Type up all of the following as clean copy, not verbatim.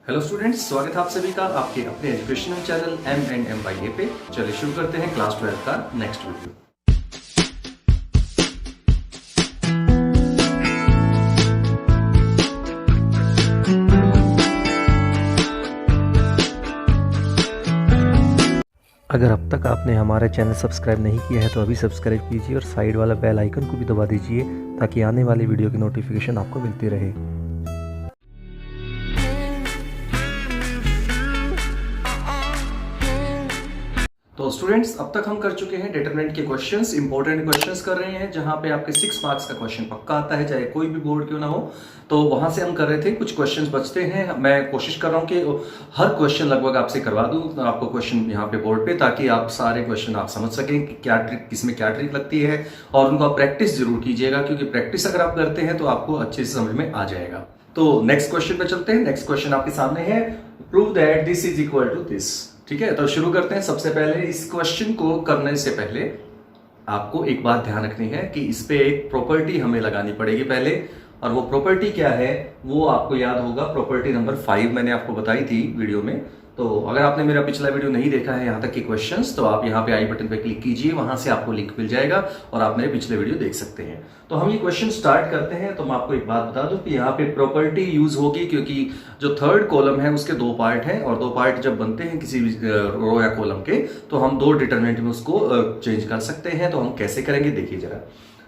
Hello students, स्वागत है आप सभी का आपके अपने एजुकेशनल चैनल M&M पे। चलिए शुरू करते हैं क्लास 12 का नेक्स्ट वीडियो। अगर अब तक आपने हमारा चैनल सब्सक्राइब नहीं किया है तो अभी सब्सक्राइब कीजिए और साइड वाला बेल आइकन को भी दबा दीजिए ताकि आने वाली वीडियो की नोटिफिकेशन आपको मिलती रहे। तो स्टूडेंट्स, अब तक हम कर चुके हैं डिटरमिनेंट के क्वेश्चंस, इंपॉर्टेंट क्वेश्चंस कर रहे हैं जहां पे आपके 6 मार्क्स का क्वेश्चन पक्का आता है, चाहे कोई भी बोर्ड क्यों ना हो। तो वहां से हम कर रहे थे, कुछ क्वेश्चंस बचते हैं। मैं कोशिश कर रहा हूं कि हर क्वेश्चन लगभग आपसे करवा दूं आपको क्वेश्चन यहाँ पे बोर्ड पे, ताकि आप सारे क्वेश्चन आप समझ सकें कि क्या ट्रिक, किसमें क्या ट्रिक लगती है, और उनको आप प्रैक्टिस जरूर कीजिएगा, क्योंकि प्रैक्टिस अगर आप करते हैं तो आपको अच्छे से समझ में आ जाएगा। तो नेक्स्ट क्वेश्चन पे चलते हैं। नेक्स्ट क्वेश्चन आपके सामने है, prove that this is equal to this. ठीक है, तो शुरू करते हैं। सबसे पहले इस क्वेश्चन को करने से पहले आपको एक बात ध्यान रखनी है कि इस पे एक प्रॉपर्टी हमें लगानी पड़ेगी पहले, और वो प्रॉपर्टी क्या है वो आपको याद होगा, प्रॉपर्टी नंबर 5 मैंने आपको बताई थी वीडियो में। तो अगर आपने मेरा पिछला वीडियो नहीं देखा है यहाँ तक के क्वेश्चंस, तो आप यहाँ पे आई बटन पे क्लिक कीजिए, वहां से आपको लिंक मिल जाएगा और आप मेरे पिछले वीडियो देख सकते हैं। तो हम ये क्वेश्चन स्टार्ट करते हैं। तो मैं आपको एक बात बता दूं कि यहाँ पे प्रॉपर्टी यूज होगी, क्योंकि जो थर्ड कॉलम है उसके 2 पार्ट हैं, और 2 पार्ट जब बनते हैं किसी भी रो या कॉलम के, तो हम 2 डिटरमिनेंट में उसको चेंज कर सकते हैं। तो हम कैसे करेंगे देखिए जरा।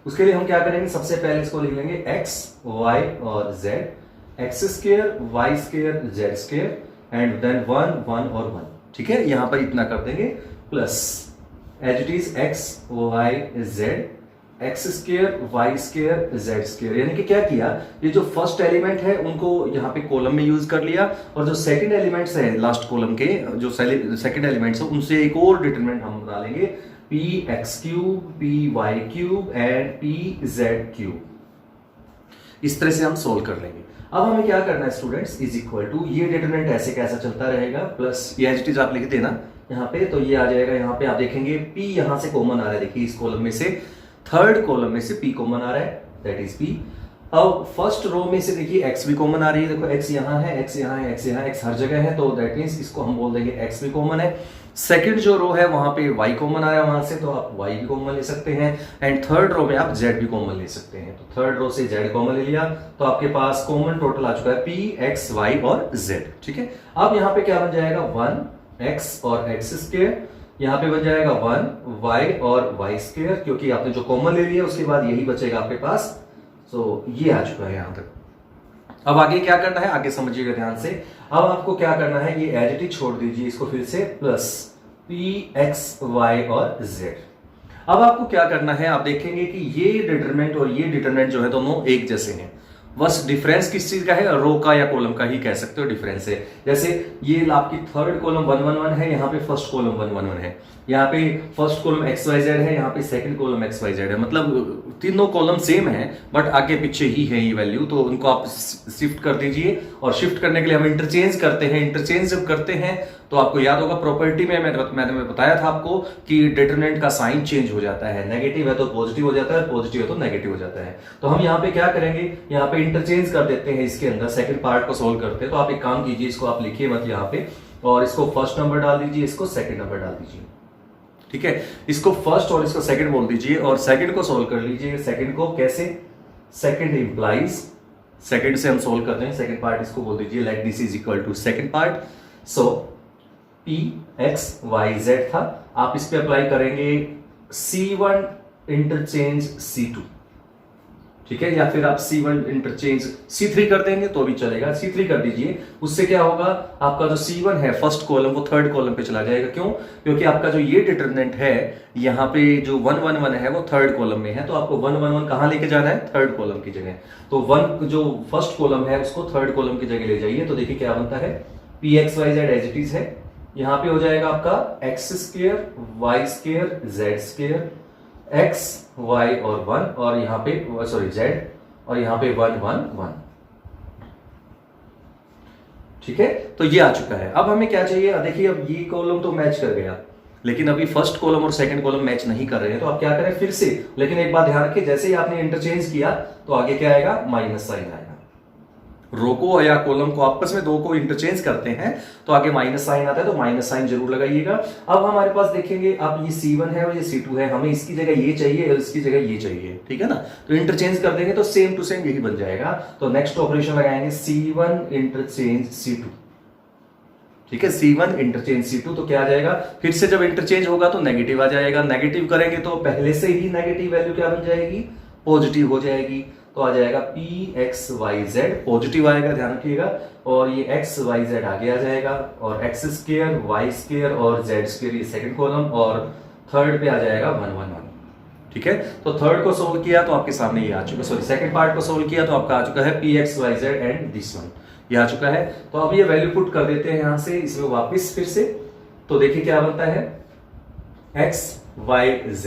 उसके लिए हम क्या करेंगे, सबसे पहले इसको लिख लेंगे x, y और z, x square, y square, z square, and then 1 1 और 1। ठीक है, यहां पर इतना कर देंगे, plus as it is x y z, x square, y square, z square. यानी कि क्या किया, ये जो फर्स्ट एलिमेंट है उनको यहाँ पे कॉलम में यूज कर लिया, और जो सेकंड एलिमेंट्स है लास्ट कॉलम के, जो सेकंड एलिमेंट्स है उनसे एक और डिटरमिनेंट हम डालेंगे, px cube, py cube and pz cube. इस तरह से हम सोल्व कर लेंगे। अब हमें क्या करना है स्टूडेंट्स, इज इक्वल टू, ये डिटरमिनेंट ऐसे कैसा चलता रहेगा, प्लस ये एज इट इज आप लिख देना यहाँ पे, तो ये आ जाएगा। यहाँ पे आप देखेंगे p यहां से कॉमन आ रहा है, देखिए इस कॉलम में से, थर्ड कॉलम में से p कॉमन आ रहा है, दैट इज p। अब फर्स्ट रो में से देखिए x भी कॉमन आ रही है, देखो x यहां है, x यहां है, x यहां है, x हर जगह है, तो दैट मींस इसको हम बोल देंगे x भी कॉमन है। सेकंड जो रो है वहां पे y कॉमन आया वहां से, तो आप y भी कॉमन ले सकते हैं, एंड थर्ड रो में आप z भी कॉमन ले सकते हैं। तो थर्ड रो से z कॉमन ले लिया, तो आपके पास कॉमन टोटल आ चुका है p, x, y और z। ठीक है, अब यहाँ पे क्या बन जाएगा, 1x और x स्क्वायर, यहाँ पे बन जाएगा 1y और y स्क्वायर, क्योंकि आपने जो कॉमन ले लिया उसके बाद यही बचेगा आपके पास। तो ये आ चुका है यहां तक। अब आगे क्या करना है, आगे समझिएगा ध्यान से। अब आपको क्या करना है, ये एज इट इज छोड़ दीजिए इसको फिर से, प्लस px y और z। अब आपको क्या करना है, आप देखेंगे कि ये डिटरमिनेंट और ये डिटरमिनेंट जो है दोनों एक जैसे हैं, बस डिफरेंस किस चीज का है, रो का या कॉलम का ही कह सकते हो डिफरेंस है। जैसे ये आपकी थर्ड कॉलम 1 1 1 है, यहाँ पे फर्स्ट कॉलम 1 1 1 है, यहाँ पे first column x y z है, यहाँ पे second column x y z है, मतलब तीनों कॉलम सेम है बट आगे पीछे ही है ये वैल्यू। तो उनको आप शिफ्ट कर दीजिए, और शिफ्ट करने के लिए हम इंटरचेंज करते हैं। इंटरचेंज जब करते हैं तो आपको याद होगा प्रॉपर्टी में मैंने बताया था आपको कि डिटरमिनेंट का साइन चेंज हो जाता है, नेगेटिव है तो पॉजिटिव हो जाता है, पॉजिटिव है तो नेगेटिव हो जाता है। तो हम यहाँ पे क्या करेंगे, यहाँ पे इंटरचेंज कर देते हैं, इसके अंदर सेकंड पार्ट को सोल्व करते हैं। तो आप एक काम कीजिए, इसको आप लिखिए मत यहाँ पे, और इसको फर्स्ट नंबर डाल दीजिए, इसको सेकंड नंबर डाल दीजिए। ठीक है, इसको फर्स्ट और इसको सेकंड बोल दीजिए, और सेकंड को सोल्व कर लीजिए। सेकंड को कैसे, सेकंड इंप्लाइज, सेकंड से हम सोल्व करते हैं, सेकंड पार्ट इसको बोल दीजिए like this is equal to second part. So p x y z था, आप इस पे अप्लाई करेंगे c1 इंटरचेंज c2। ठीक है, या फिर आप c1 इंटरचेंज c3 कर देंगे तो भी चलेगा, c3 कर दीजिए। उससे क्या होगा, आपका जो c1 है फर्स्ट कॉलम वो थर्ड कॉलम पे चला जाएगा। क्यों, क्योंकि आपका जो ये डिटरमिनेंट है यहाँ पे जो 1 1 1 है वो थर्ड कॉलम में है, तो आपको 1 1 1 कहां लेके जाना है, थर्ड कॉलम की जगह। तो 1 जो फर्स्ट कॉलम है उसको थर्ड कॉलम की जगह ले जाइए। तो देखिए क्या बनता है, px y z as it is है, यहाँ पे हो जाएगा आपका x square, y square, z square, x y और 1, और यहाँ पे सॉरी z, और यहाँ पे 1 1 1। ठीक है, तो ये आ चुका है। अब हमें क्या चाहिए, देखिए अब ये कॉलम तो मैच कर गया, लेकिन अभी फर्स्ट कॉलम और सेकंड कॉलम मैच नहीं कर रहे हैं, तो आप क्या करें फिर से। लेकिन एक बात ध्यान रखिए, जैसे ही आपने इंटरचेंज किया तो आगे क्या आएगा, माइनस साइन आएगा। रो को या कॉलम को आपस में दो को इंटरचेंज करते हैं तो आगे माइनस साइन आता है, तो माइनस साइन जरूर लगाइएगा। अब हमारे पास देखेंगे, अब ये C1 है और ये C2 है, हमें इसकी जगह ये चाहिए और इसकी जगह ये चाहिए, ठीक है ना। तो इंटरचेंज कर देंगे तो सेम टू सेम यही बन जाएगा। तो नेक्स्ट ऑपरेशन लगाएंगे C1 इंटरचेंज C2, ठीक है। C1 इंटरचेंज C2, तो क्या आ जाएगा, फिर से जब इंटरचेंज होगा तो नेगेटिव आ जाएगा। नेगेटिव करेंगे तो पहले से ही नेगेटिव वैल्यू क्या बन जाएगी, पॉजिटिव हो जाएगी। तो आ जाएगा PXYZ, पॉजिटिव आएगा, ध्यान रखिएगा। और ये XYZ आगे आ जाएगा, और X स्क्वायर, Y स्क्वायर और Z स्क्वायर ये सेकंड कॉलम, और थर्ड पे आ जाएगा 1 1 1, ठीक है। तो थर्ड को सोल्व किया तो आपके सामने ये आ चुका, सॉरी सेकंड पार्ट को सोल्व किया तो आपका आ चुका है PXYZ एंड दिस वन, ये आ चुका है। तो अब ये वैल्यू पुट कर देते हैं यहां से इसमें वापस फिर से। तो देखिए क्या बनता है, XYZ,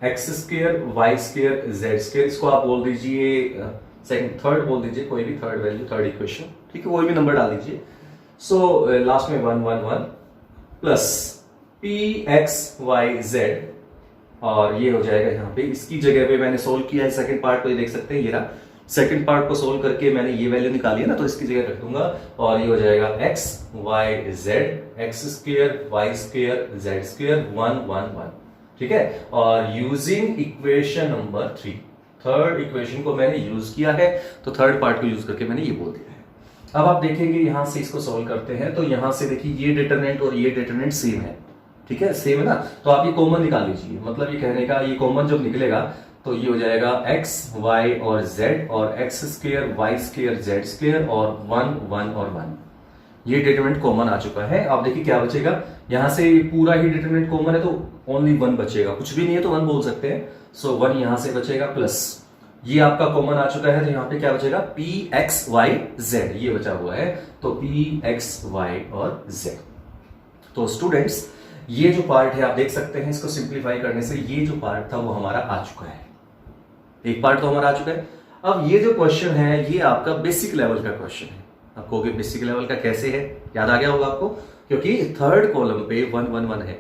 x square, y square, z square, इसको आप बोल दीजिए सेकंड, थर्ड बोल दीजिए, कोई भी थर्ड वैल्यू, थर्ड इक्वेशन, ठीक है, कोई भी नंबर डाल दीजिए। सो लास्ट में 1 1 1 प्लस PXYZ, और ये हो जाएगा यहाँ पे, इसकी जगह पे मैंने सोल्व किया है सेकंड पार्ट को, ये देख सकते हैं, ये रहा सेकंड पार्ट को सोल्व करके मैंने ये वैल्यू निकाली है ना, तो इसकी जगह रख दूंगा, और ये हो जाएगा XYZ, x square, y square, z square 1 1 1, ठीक है। और using equation number 3, third equation को मैंने यूज किया है, तो थर्ड पार्ट को यूज करके मैंने ये बोल दिया है। अब आप देखेंगे यहां से इसको सॉल्व करते हैं, तो यहां से देखिए ये डिटरमिनेंट और ये डिटरमिनेंट सेम है, ठीक है, सेम है ना। तो आप ये कॉमन निकाल लीजिए, मतलब ये कहने का, ये कॉमन जब निकलेगा तो ये हो जाएगा x, y और z, और x square, y square, z square, और 1 1 और 1, ये डिटरमिनेंट कॉमन आ चुका है। आप देखिए क्या बचेगा, यहां से पूरा ही डिटरमिनेंट कॉमन है तो ओनली 1 बचेगा, कुछ भी नहीं है तो 1 बोल सकते हैं। सो 1 यहां से बचेगा, प्लस ये आपका कॉमन आ चुका है, तो यहां पे क्या बचेगा, PXYZ, ये बचा हुआ है, तो PXY और Z। तो स्टूडेंट्स ये जो पार्ट है आप देख सकते हैं, इसको सिंप्लीफाई करने से ये जो पार्ट था वो हमारा आ चुका है, एक पार्ट तो हमारा आ चुका है। अब ये जो क्वेश्चन है ये आपका बेसिक लेवल का क्वेश्चन है। आप कहोगे बेसिक लेवल का कैसे है, याद आ गया होगा आपको, क्योंकि थर्ड कॉलम पे 1 1 1 है,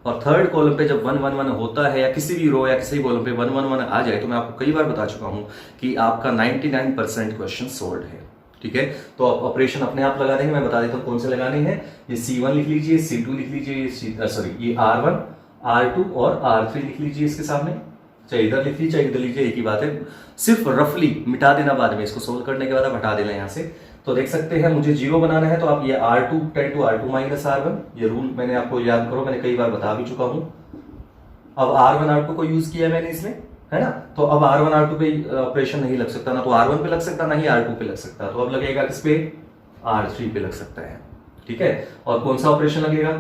और थर्ड कॉलम पे जब 1 1 1 होता है, या किसी भी रो या किसी भी कॉलम पे 1 1 1 आ जाए, तो मैं आपको कई बार बता चुका हूं कि आपका 99% क्वेश्चन सोल्व है, ठीक है। तो आप ऑपरेशन अपने आप लगा देंगे, मैं बता देता हूं कौन से लगाने हैं। ये C1 लिख लीजिए, C2 लिख लीजिए, सॉरी ये R1, R2 और R3 लिख लीजिए इसके सामने, चाहे इधर लिख लीजिए चाहे इधर लीजिए, एक ही बात है, सिर्फ रफली मिटा देना बाद में, इसको सोल्व करने के बाद आप हटा देना यहाँ से। तो देख सकते हैं मुझे 0 बनाना है, तो आप ये R2 10 to R2 minus R1, ये रूल मैंने आपको याद करो, मैंने कई बार बता भी चुका हूं। अब R1 R2 को यूज किया मैंने इसमें, है ना, तो अब R1 R2 पे ऑपरेशन नहीं लग सकता, ना तो R1 पे लग सकता ना ही R2 पे लग सकता, तो अब लगेगा किस पे, R3 पे लग सकता है, ठीक है। और कौन सा ऑपरेशन लगेगा,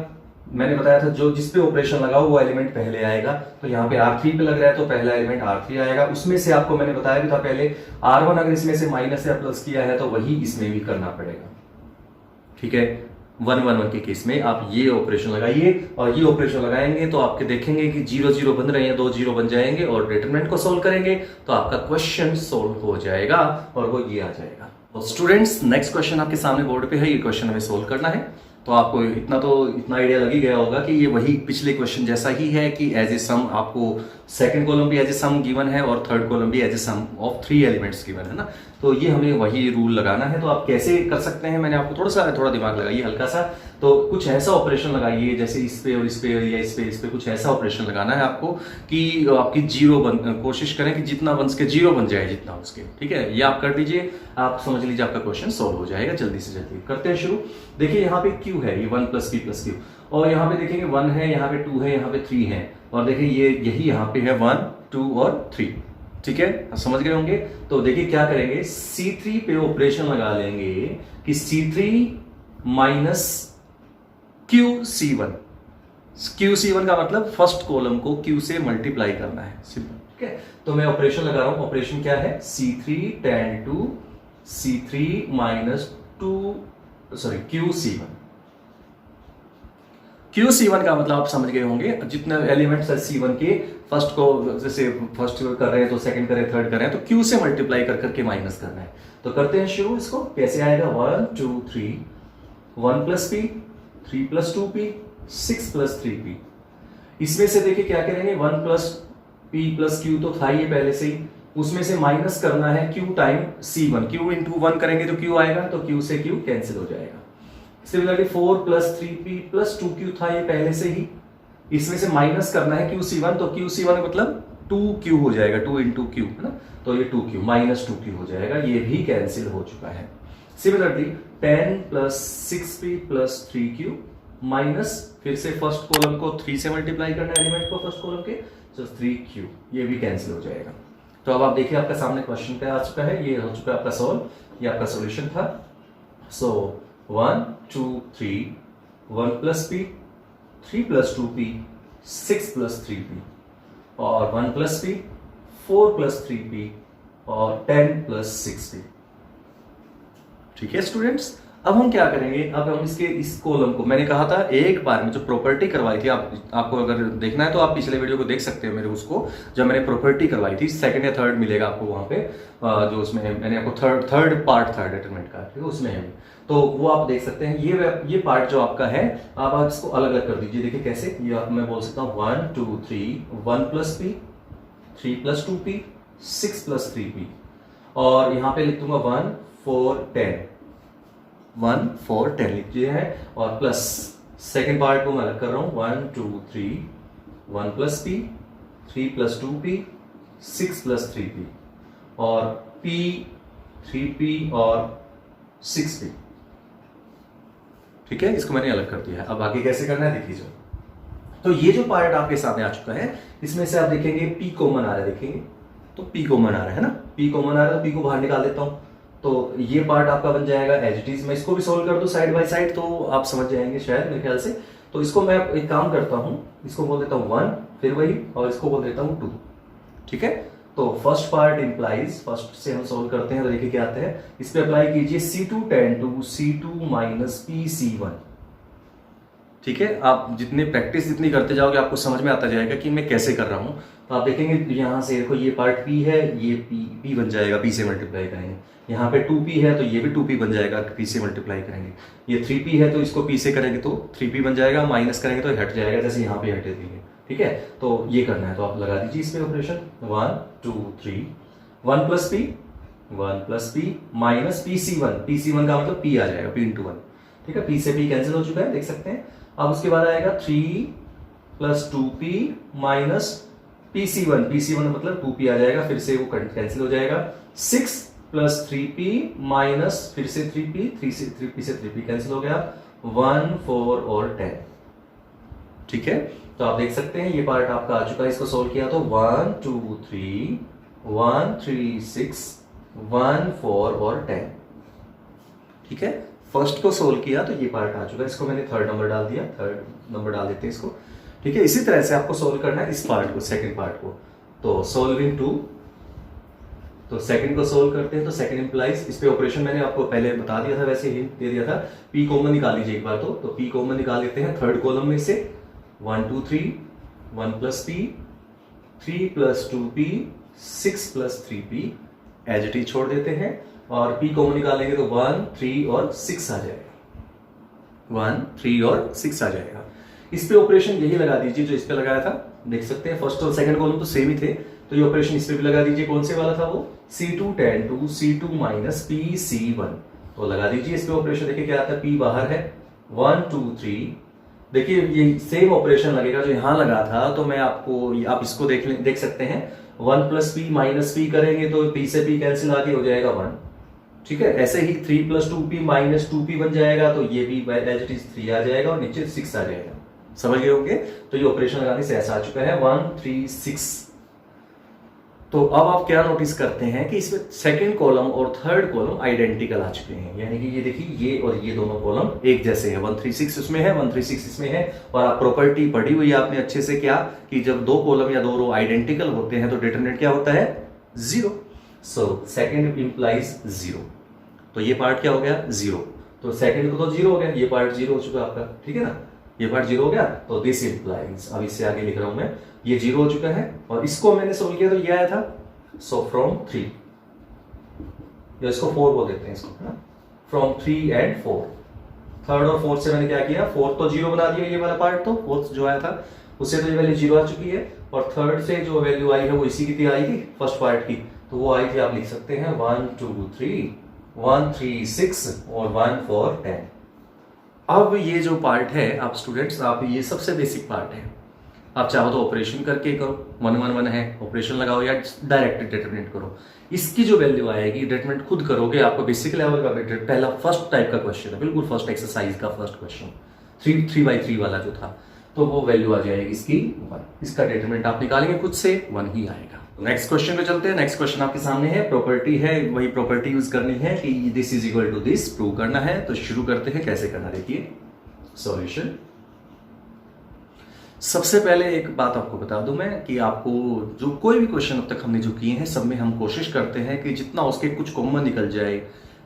मैंने बताया था जो जिस पे ऑपरेशन लगाओ वो एलिमेंट पहले आएगा, तो यहाँ पे R3 पे लग रहा है तो पहला एलिमेंट R3 आएगा। उसमें से आपको मैंने बताया भी था पहले, R1 अगर इसमें से माइनस या प्लस किया है तो वही इसमें भी करना पड़ेगा, ठीक है। 1 1 1 के केस में आप ये ऑपरेशन लगाइए, और ये ऑपरेशन लगाएंगे तो आपके देखेंगे कि 0 0 बन रहे हैं, 2 0 बन जाएंगे, और डिटरमिनेंट को सोल्व करेंगे तो आपका क्वेश्चन सोल्व हो जाएगा, और वो ये आ जाएगा। तो स्टूडेंट्स नेक्स्ट क्वेश्चन आपके सामने बोर्ड पे है, ये क्वेश्चन हमें सोल्व करना है। तो आपको इतना आइडिया लग ही गया होगा कि ये वही पिछले क्वेश्चन जैसा ही है कि एज ए सम आपको सेकंड कॉलम भी एज ए सम गिवन है और थर्ड कॉलम भी as a sum of 3 elements given है ना। तो ये हमें वही रूल लगाना है। तो आप कैसे कर सकते हैं, मैंने आपको थोड़ा दिमाग लगाइए हल्का सा, तो कुछ ऐसा ऑपरेशन लगाइए जैसे इस पे और इस पे या इस पे कुछ ऐसा ऑपरेशन लगाना है आपको कि आपकी कोशिश करें कि जितना बन सके 0 बन जाए, जितना हो सके, ठीक है। ये आप कर दीजिए, आप समझ लीजिए आपका क्वेश्चन सॉल्व हो जाएगा। जल्दी से जल्दी करते हैं शुरू। देखिए यहाँ पे Q है, ये 1 + P + Q, और यहाँ पे देखेंगे 1 है, यहाँ पे 2 है, यहाँ पे 3 है, और देखिए यही यहाँ पे है 1 2 और 3, ठीक है, समझ गए होंगे। तो देखिए क्या करेंगे, C3 पे ऑपरेशन लगा लेंगे कि C3 - QC1। QC1 का मतलब फर्स्ट कॉलम को Q से मल्टीप्लाई करना है, सिंपल, ठीक है। तो मैं ऑपरेशन लगा रहा हूं, ऑपरेशन क्या है, C3 tan to C3 - QC1। QC1 का मतलब आप समझ गए होंगे, जितने एलिमेंट्स है C1 के, फर्स्ट को जैसे फर्स्ट कर रहे हैं तो सेकंड करें, थर्ड कर रहे हैं तो Q से मल्टीप्लाई कर करके माइनस करना है। तो करते हैं शुरू। इसको कैसे आएगा, 1 2 3, 1 + P, 3 + 2P, 6 + 3P। इसमें से देखिए क्या करेंगे, 1 + P + Q तो था ये पहले से ही, उसमें से माइनस करना है q time c1। q into 1 करेंगे तो q आएगा, तो q से q कैंसिल हो जाएगा। Similarly 4 plus 3p plus 2q था ये पहले से ही, इसमें से माइनस करना है qc1, तो qc1 मतलब 2q हो जाएगा, 2 इंटू q है ना, तो ये 2q माइनस 2q हो जाएगा, ये भी कैंसिल हो चुका है। Similarly 10 plus 6p plus 3q minus फिर से फर्स्ट कॉलम को 3 से मल्टीप्लाई करना है एलिमेंट को फर्स्ट कॉलम के, तो 3q, ये भी कैंसिल हो जाएगा। तो अब आप देखिए आपका सामने क्वेश्चन क्या आ चुका है, ये हो चुका है आपका सॉल्व, ये आपका सॉल्यूशन था। सो 1 2 3 1 plus p 3 plus 2p 6 plus 3p और 1 प्लस p 4 प्लस 3p और 10 प्लस 6p। ठीक है स्टूडेंट्स, अब हम क्या करेंगे, अब हम इसके इस कॉलम को, मैंने कहा था एक बार में जो प्रॉपर्टी करवाई थी, आपको अगर देखना है तो आप पिछले वीडियो को देख सकते हो मेरे उसको, जब मैंने प्रॉपर्टी करवाई थी, सेकंड या थर्ड मिलेगा आपको वहां पे, जो उसमें मैंने आपको थर्ड पार्ट था डिटरमिनेंट का, ठीक है, उसमें है, तो वो आप देख सकते हैं। ये पार्ट जो आपका है, आप इसको अलग अलग कर दीजिए। देखिए कैसे, ये मैं बोल सकता हूँ 1 2 3 1 plus p 3 plus 2p 6 plus 3p, और यहाँ पे लिख दूंगा 1 4 10 1 4 10 लिख दिया है, और प्लस सेकेंड पार्ट को मैं अलग कर रहा हूं 1 2 3 1 plus p 3 plus 2p 6 plus 3p और p 3p और 6p। ठीक है, इसको मैंने अलग कर दिया है। अब आगे कैसे करना है देखिए। तो ये जो पार्ट आपके सामने आ चुका है, इसमें से आप देखेंगे p कॉमन आ रहा है, देखेंगे तो p कॉमन आ रहा है ना, p कॉमन आ रहा है तो p को बाहर निकाल देता हूं, तो ये पार्ट आपका बन जाएगा एज इट इज। मैं इसको भी सोल्व कर दूं साइड बाय साइड तो आप समझ जाएंगे शायद, मेरे ख्याल से। तो इसको मैं एक काम करता हूं, इसको बोल देता हूं 1 फिर वही, और इसको बोल देता हूं 2। ठीक है, तो फर्स्ट पार्ट इंप्लाइज, फर्स्ट से हम सोल्व करते हैं तो देखिए क्या आता है, इस पे अप्लाई कीजिए c2 tan 2 c2 minus pc1। ठीक है, आप जितने प्रैक्टिस जितनी करते जाओगे आपको समझ में आता जाएगा कि मैं कैसे कर रहा हूं। तो आप देखेंगे यहाँ से देखो, ये पार्ट p है, ये p बन जाएगा, p से मल्टीप्लाई करेंगे। यहाँ पे 2p है तो ये भी 2p बन जाएगा, p से मल्टीप्लाई करेंगे। ये 3p है तो इसको p से करेंगे तो 3p बन जाएगा, माइनस करेंगे तो हट जाएगा, जैसे यहाँ पे हटे देंगे। ठीक है, तो ये करना है, तो आप लगा दीजिए इस पे operation 1 2 3 1 plus p minus pc1 का मतलब p आ जाएगा, p इंटू 1। ठीक है, p से p कैंसिल हो चुका है, देख सकते हैं। अब उसके बाद आएगा 3 प्लस 2p माइनस pc1 मतलब 2p आ जाएगा, फिर से वो कैंसिल हो जाएगा। 6 प्लस 3p माइनस फिर से 3p 3p से 3p कैंसिल हो गया, 1 4 और 10। ठीक है, तो आप देख सकते हैं ये पार्ट आपका आ चुका है। इसको सोल्व किया तो 1 2 3 1 3 6 1 4 और 10। ठीक है, फर्स्ट को सोल्व किया तो ये पार्ट आ चुका है, इसको मैंने थर्ड नंबर डाल दिया, थर्ड नंबर डाल देते हैं इसको। ठीक है, इसी तरह से आपको सोल्व करना है इस पार्ट को, सेकंड पार्ट को। तो सोल्विंग 2, तो सेकंड को सोल्व करते हैं तो सेकंड इंप्लाइज, इस पे ऑपरेशन मैंने आपको पहले बता दिया था, वैसे हिंट दे दिया था। p कॉमन निकाल लीजिए एक बार, तो p कॉमन निकाल लेते हैं थर्ड कॉलम में से। 1 2 3 1 plus p 3 plus 2p 6 plus 3p it it इज छोड़ देते हैं, और p कॉमन निकालेंगे तो 1 3 और 6 आ जाएगा, 1 3 और 6 आ जाएगा। इस पे ऑपरेशन यही लगा दीजिए जो इस पे लगाया था, देख सकते हैं फर्स्ट और सेकंड कॉलम तो सेम ही थे, तो ये ऑपरेशन इस पे भी लगा दीजिए। कौन से वाला था वो, c2 tan 2 c2 minus pc1, तो लगा दीजिए इस पे ऑपरेशन। देखिए क्या आता है, p बाहर है, 1 2 3, देखिए ये सेम ऑपरेशन लगेगा जो यहां लगा था, तो मैं आपको, आप इसको देख सकते हैं। 1 प्लस p माइनस p करेंगे तो p से p कैंसिल आके हो जाएगा 1। ठीक है, ऐसे ही 3 प्लस 2p माइनस 2p बन जाएगा, तो ये भी एज इट इज 3 आ जाएगा और नीचे 6 आ जाएगा। समझ गए होंगे, तो ये ऑपरेशन लगाने से ऐसा आ चुका है 1 3 6। तो अब आप क्या नोटिस करते हैं कि इसमें सेकंड कॉलम और थर्ड कॉलम आइडेंटिकल आ चुके हैं, यानी कि ये देखिए ये और ये दोनों कॉलम एक जैसे हैं। 136 उसमें है, 136 इसमें है, और आप प्रॉपर्टी पढ़ी हुई है आपने अच्छे से, क्या कि जब दो कॉलम या दो रो आइडेंटिकल होते हैं तो डिटरमिनेंट क्या होता है, 0। सो सेकंड इंप्लाइज 0, तो ये पार्ट क्या हो गया, 0। तो सेकंड को तो 0 हो गया, ये पार्ट 0 हो चुका आपका। ठीक है ना, ये पार्ट 0 हो गया, तो दिस इंप्लाइज, अब इससे आगे लिख रहा हूं मैं, ये 0 हो चुका है, और इसको मैंने सोल्व किया तो ये आया था, सो फ्रॉम 3, या इसको 4 बोल देते हैं इसको, है ना, फ्रॉम 3 एंड 4। थर्ड और फोर्थ से मैंने क्या किया, फोर्थ तो 0 बना दिया, ये वाला पार्ट तो फोर्थ जो आया था उससे तो ये वैल्यू 0 आ चुकी है, और थर्ड से जो वैल्यू आई है वो इसी की आई थी फर्स्ट पार्ट की, तो वो आई थी, आप लिख सकते हैं 1 2 3 1 3 6 और 1 4 10। अब ये जो पार्ट है आप स्टूडेंट्स, आप ये सबसे बेसिक पार्ट है। आप चाहो तो ऑपरेशन करके करो, 1 1 1 है, ऑपरेशन लगाओ या डायरेक्ट डिटरमिनेंट करो। इसकी जो वैल्यू आएगी डिटरमिनेंट खुद करोगे। आपका बेसिक लेवल का पहला फर्स्ट टाइप का क्वेश्चन है, बिल्कुल फर्स्ट एक्सरसाइज का फर्स्ट क्वेश्चन 3x3 वाला जो था, तो वो वैल्यू आ जाएगी इसकी 1। इसका डिटरमिनेंट आप निकालेंगे खुद से 1 ही आएगा। नेक्स्ट क्वेश्चन पे चलते हैं। नेक्स्ट क्वेश्चन आपके सामने है, प्रॉपर्टी है, वही प्रॉपर्टी यूज करनी है कि this is equal to this prove करना है। तो शुरू करते हैं, कैसे करना देखिए सॉल्यूशन। सबसे पहले एक बात आपको बता दूं मैं कि आपको जो कोई भी क्वेश्चन अब तक हमने जो किए हैं सब में हम कोशिश करते हैं कि जितना उसके कुछ कॉमन निकल जाए,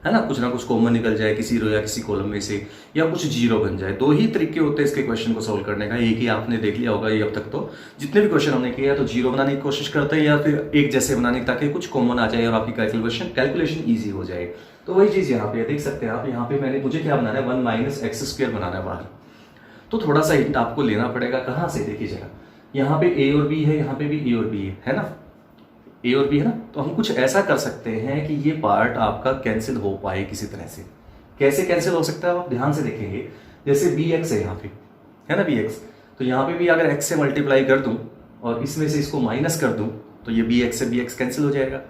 है ना, कुछ ना कुछ कॉमन निकल जाए किसी रो या किसी कॉलम में से, या कुछ जीरो बन जाए। दो ही तरीके होते हैं इसके क्वेश्चन को सोल्व करने का। एक ही आपने देख लिया होगा, ये अब तक तो जितने भी क्वेश्चन हमने किए हैं तो जीरो बनाने की कोशिश करते हैं या फिर एक जैसे बनाने की, ताकि कुछ कॉमन आ जाए और आपकी कैलकुलेशन ईजी हो जाए। तो वही चीज यहाँ पे देख सकते हैं आप। यहाँ पे मुझे क्या बनाना है, 1 माइनस एक्स स्क्वायर बनाना है बाहर। तो थोड़ा सा हिंट आपको लेना पड़ेगा। कहाँ से, देखिए जरा, यहाँ पे ए और बी है, यहाँ पे भी ए और बी है ना, ए और बी है ना। तो हम कुछ ऐसा कर सकते हैं कि ये पार्ट आपका कैंसिल हो पाए किसी तरह से। कैसे कैंसिल हो सकता है आप ध्यान से देखेंगे। जैसे बी एक्स है यहाँ पे, है ना बी एक्स, तो यहाँ पे भी अगर एक्स से मल्टीप्लाई कर दूं और इसमें से इसको माइनस कर दूं तो ये बी एक्स से बी एक्स कैंसिल हो जाएगा,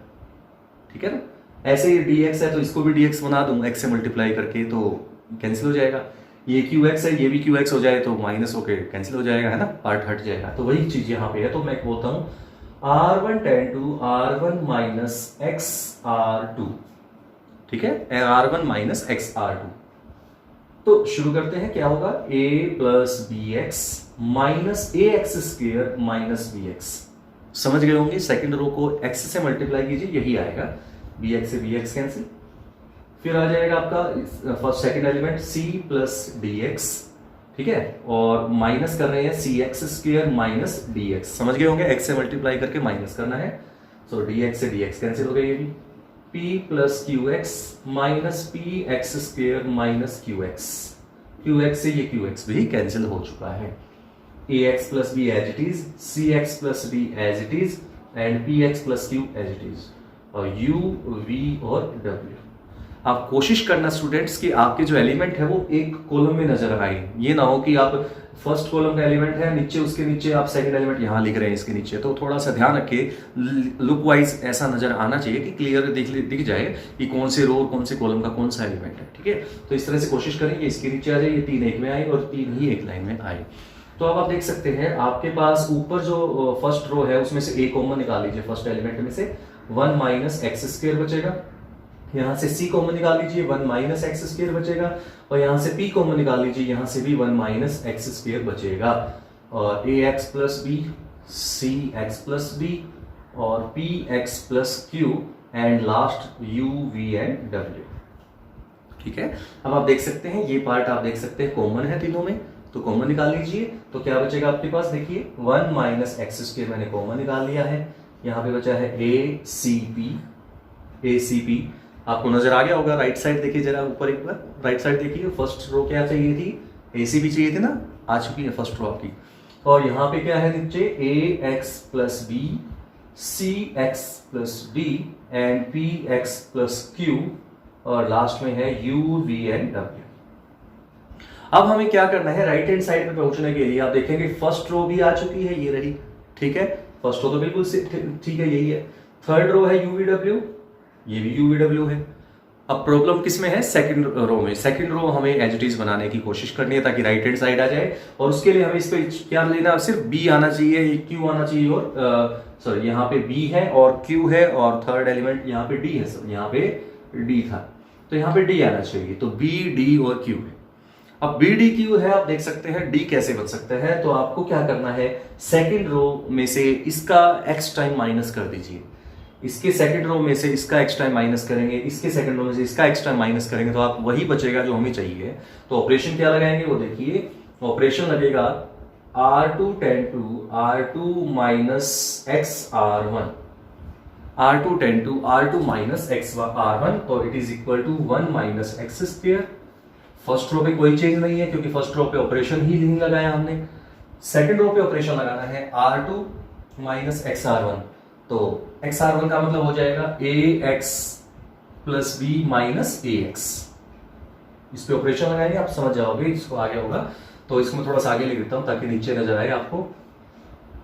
ठीक है ना। ऐसे ही डी एक्स है तो इसको भी डी एक्स बना दूं एक्स से मल्टीप्लाई करके तो कैंसिल हो जाएगा। ये क्यू एक्स है, ये भी क्यू एक्स हो जाए तो माइनस होके कैंसिल हो जाएगा, है ना, पार्ट हट जाएगा। तो वही चीज यहाँ पे है। तो मैं बोलता हूँ R1 tan to R1 minus x R2, ठीक है, R1 माइनस एक्स R2। तो शुरू करते हैं, क्या होगा, a plus b x minus a x square minus b x. समझ गए होंगे। सेकंड रो को x से मल्टीप्लाई कीजिए, यही आएगा, बी एक्स से बी एक्स कैंसिल। फिर आ जाएगा आपका first second element c plus D X, ठीक है, और माइनस कर रहे हैं C X square minus D X. समझ गए होंगे, x से मल्टीप्लाई करके माइनस करना है। सो डी एक्स से डी एक्स कैंसिल हो गई। ये भी p plus Q X minus P X square minus Q X से ये क्यू एक्स भी कैंसिल हो चुका है। A X plus B as it is, C x plus D as it is, and P X plus Q as it is, और u v और w। आप कोशिश करना स्टूडेंट्स कि आपके जो एलिमेंट है वो एक कॉलम में नजर आए। ये ना हो कि आप फर्स्ट कॉलम का एलिमेंट है नीचे, उसके नीचे आप सेकंड एलिमेंट यहाँ लिख रहे हैं इसके नीचे। तो थोड़ा सा ध्यान रखिए, लुक वाइज ऐसा नजर आना चाहिए कि क्लियर दिख जाए कि कौन से रो और कौन से कॉलम का कौन सा एलिमेंट है, ठीक है। तो इस तरह से कोशिश करेंगे इसके नीचे आ जाए, ये 3 एक में आए और 3 ही एक लाइन में आए। तो अब आप देख सकते हैं आपके पास ऊपर जो फर्स्ट रो है उसमें से ए कॉमन निकाल लीजिए। फर्स्ट एलिमेंट में से 1 माइनस एक्स स्क्र बचेगा, यहां से c कॉमन निकाल लीजिए, 1 माइनस एक्स स्क्र बचेगा, और यहां से p कॉमन निकाल लीजिए, यहां से भी 1 माइनस एक्स स्क्र बचेगा, और a x plus B, C x plus d, और p x plus q, and last u v and w, ठीक है। अब आप देख सकते हैं ये पार्ट आप देख सकते हैं कॉमन है तीनों में, तो कॉमन निकाल लीजिए। तो क्या बचेगा आपके पास, देखिए 1 माइनस एक्स स्क्र मैंने कॉमन निकाल लिया है। यहाँ पे बचा है ए सी पी, आपको नजर आ गया होगा। राइट साइड देखिए जरा, ऊपर एक बार राइट साइड देखिए। फर्स्ट रो क्या चाहिए थी, एसीबी चाहिए थी ना, आ चुकी है फर्स्ट रो आपकी। और यहाँ पे क्या है नीचे, A X plus B, C x plus D, and P X plus Q, और लास्ट में है यू वी एंड डब्ल्यू। अब हमें क्या करना है, राइट हैंड साइड पे पहुंचने के लिए आप देखेंगे फर्स्ट रो भी आ चुकी है, ये रही, ठीक है। फर्स्ट रो तो बिल्कुल ठीक है, यही है। थर्ड रो है यूवीडब्ल्यू, ये भी यूवीडब्ल्यू है। अब प्रॉब्लम किस में है, सेकंड रो में। सेकंड रो हमें एज इट इज बनाने की कोशिश करनी है ताकि राइट हैंड साइड आ जाए, और उसके लिए हमें इस पे क्या लेना, सिर्फ बी आना चाहिए, क्यू आना चाहिए, और सॉरी यहाँ पे बी है और क्यू है, और थर्ड एलिमेंट यहाँ पे डी है, सर यहाँ पे डी था, तो यहाँ पे डी आना चाहिए। तो बी डी और क्यू है। अब बी डी क्यू है, आप देख सकते हैं डी कैसे बन सकता है। तो आपको क्या करना है, सेकंड रो में से इसका एक्स टाइम माइनस कर दीजिए, इसके सेकंड रो में से इसका एक्स टाइम माइनस करेंगे, इसके सेकंड रो में से इसका एक्स टाइम माइनस करेंगे, तो आप वही बचेगा जो हमें चाहिए। तो ऑपरेशन क्या लगाएंगे वो देखिए, ऑपरेशन लगेगा R2 tan to R2 minus x R1, R2 tan to R2 minus x R1, तो it is equal to 1 minus x square. First row पे कोई चेंज नहीं है क्योंकि फर्स्ट रो पे ऑपरेशन ही नहीं लगाया हमने। सेकंड रो पे ऑपरेशन लगाना है R2 माइनस एक्स R1, तो XR1 का मतलब हो जाएगा AX plus b minus AX। इस पे ऑपरेशन लगाएंगे, आप समझ जाओगे, इसको आगे होगा तो इसको मैं थोड़ा सा आगे लिख देता हूं ताकि नीचे नजर आए आपको।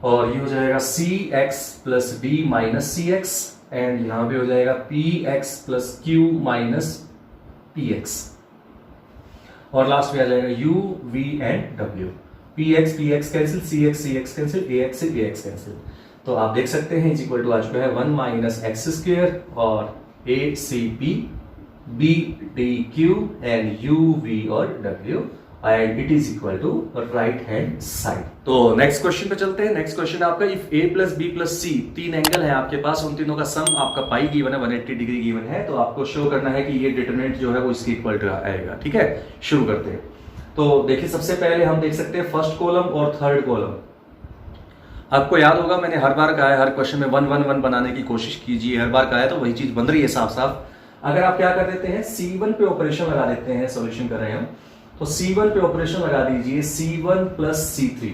और ये हो जाएगा CX plus b minus CX, and यहां पे हो जाएगा PX plus Q minus PX, और लास्ट में आ जाएगा U V and W। PX cancel, CX cancel, AX से AX कैंसिल। तो आप देख सकते हैं इज इक्वल टू आ चुका है 1 माइनस एक्स स्क्वायर और ACP BDQ एंड UV और W, and it is equal to right hand side. तो नेक्स्ट क्वेश्चन पे चलते हैं। नेक्स्ट क्वेश्चन आपका, if A plus B plus C, तीन एंगल है आपके पास, उन तीनों का सम आपका पाई गिवन है 180 डिग्री गिवन है, तो आपको शो करना है कि ये डिटरमिनेंट जो है वो इसके इक्वल टू आएगा। ठीक है, शुरू करते हैं। तो देखिए सबसे पहले हम देख सकते हैं फर्स्ट कॉलम और थर्ड कॉलम। आपको याद होगा मैंने हर बार कहा है, हर क्वेश्चन में 1 1 1 बनाने की कोशिश कीजिए, हर बार कहा है तो वही चीज बन रही है साफ साफ। अगर आप क्या कर देते हैं, C1 पे ऑपरेशन लगा देते हैं, सॉल्यूशन कर रहे हैं हम, तो C1 पे ऑपरेशन लगा दीजिए C1 प्लस C3,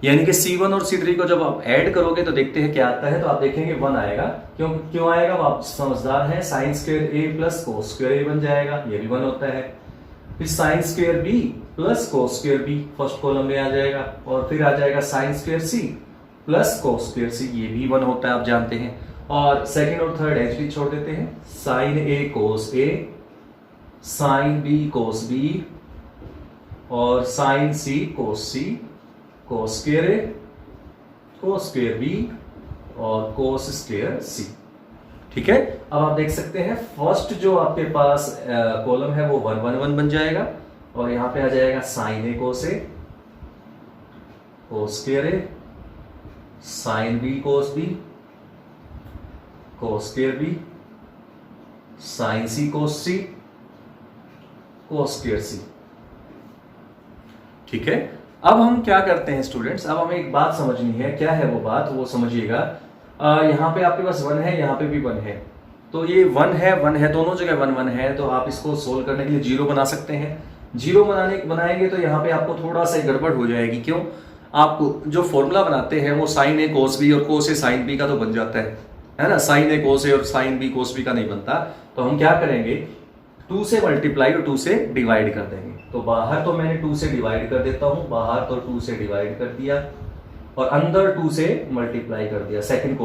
यानी कि C1 और C3 को जब आप ऐड करोगे तो देखते हैं क्या आता है, तो आप देखेंगे 1 आएगा। क्यों आएगा, आप समझदार हैं, sine square A plus cos square A बन जाएगा, ये भी 1 होता है। फिर sine square B plus cos square B first column में आ जाएगा, और फिर आ जाएगा sine square C plus cos square C, ये भी 1 होता है, आप जानते हैं। और सेकंड और थर्ड एचडी छोड़ देते हैं, sine A cos A, sine B cos B, और sine C cos C, cos square A, cos square B और कोस स्क्वायर C। ठीक है, अब आप देख सकते हैं फर्स्ट जो आपके पास कॉलम है वो 1 1 1 बन जाएगा, और यहां पे आ जाएगा sine A cos A, cos square A, sine B cos B, cos square B, sine C cos C, cos square C। ठीक है, अब हम क्या करते हैं स्टूडेंट्स, अब हमें एक बात समझनी है, क्या है वो बात, वो समझिएगा। यहाँ पे आपके पास 1 है, यहाँ पे भी 1 है, तो ये 1 है, दोनों जगह 1 1 है, तो आप इसको सोल्व करने के लिए 0 बना सकते हैं। 0 बनाएंगे तो यहाँ पे आपको थोड़ा सा गड़बड़ हो जाएगी। क्यों, आप जो फॉर्मूला बनाते हैं वो साइन A कोस B और कोस A साइन B का तो बन जाता है ना, साइन A कोस A और साइन B कोस B का नहीं बनता। तो हम क्या करेंगे, 2 से मल्टीप्लाई और 2 से डिवाइड कर देंगे। तो बाहर तो मैंने 2 से डिवाइड कर देता हूं, बाहर तो 2 से डिवाइड कर दिया, और अंदर 2 से मल्टीप्लाई कर दिया। सेकंड